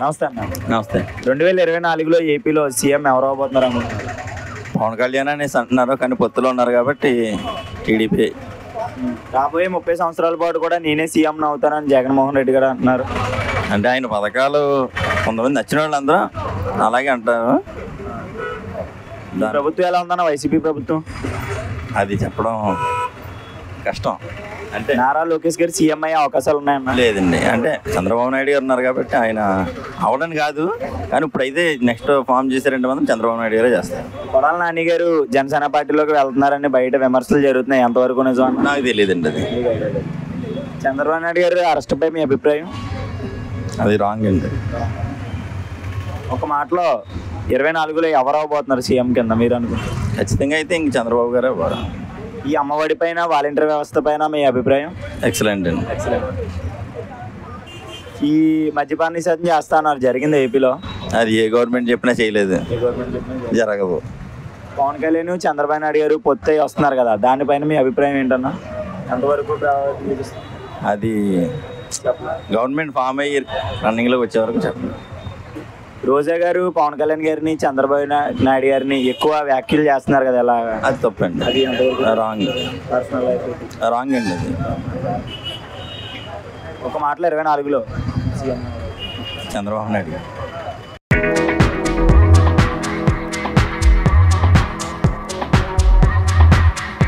నమస్తే అన్న. నమస్తే. 2024లో ఏపీలో సీఎం ఎవరు అవబోతున్నారు అనుకుంటున్నారు? పవన్ కళ్యాణ్ అనేసి అంటున్నారు, కానీ పొత్తులో ఉన్నారు కాబట్టి టీడీపీ. రాబోయే 30 సంవత్సరాల పాటు కూడా నేనే సీఎం అవుతానని జగన్మోహన్ రెడ్డి గారు అంటున్నారు. అంటే ఆయన పథకాలు కొంతమంది నచ్చిన వాళ్ళు అందరూ అలాగే అంటారు. ప్రభుత్వం ఎలా ఉందన్న, వైసీపీ ప్రభుత్వం? అది చెప్పడం కష్టం. అంటే నారా లోకేష్ గారు సీఎం అయ్యే అవకాశాలు ఉన్నాయన్న? లేదండి, అంటే చంద్రబాబు నాయుడు గారు ఉన్నారు కాబట్టి ఆయన అవడం కాదు, కానీ ఇప్పుడైతే నెక్స్ట్ ఫామ్ చేశారంటే మాత్రం చంద్రబాబు నాయుడు గారే చేస్తారు. కొడాల నాని గారు జనసేన పార్టీలోకి వెళ్తున్నారని బయట విమర్శలు జరుగుతున్నాయి, ఎంతవరకు నిజం? నాకు తెలియదండి అది. చంద్రబాబు నాయుడు గారు అరెస్ట్ పై మీ అభిప్రాయం? అది రాంగ్ అండి. ఒక మాటలో 24లో ఎవరు అవబోతున్నారు సీఎం కింద మీరు అనుకుంటారు? ఖచ్చితంగా అయితే ఇంక చంద్రబాబు గారే వాడు. ఈ అమ్మఒడి పైన, వాలంటీర్ వ్యవస్థ పైన మీ అభిప్రాయం? ఎక్సలెంట్ అండి. ఈ మద్యపాన నిషేధం చేస్తా అన్నారు, జరిగింది ఏపీలో? అది ఏ గవర్నమెంట్ చెప్పినా చేయలేదు, జరగదు. పవన్ కళ్యాణ్ చంద్రబాబు నాయుడు గారు పొత్తు అయి వస్తున్నారు కదా, దానిపైన మీ అభిప్రాయం ఏంటన్నా? ఎంతవరకు అది గవర్నమెంట్ ఫామ్ అయ్యి రన్నింగ్లోకి వచ్చే వరకు చెప్పండి. రోజా గారు పవన్ కళ్యాణ్ గారిని, చంద్రబాబు నాయుడు గారిని ఎక్కువ వ్యాఖ్యలు చేస్తున్నారు కదా, ఎలా? అది తప్పండి, అది రాంగ్. రాంగ్ అండి అది. ఒక మాటలో 24లో చంద్రబాబు నాయుడు.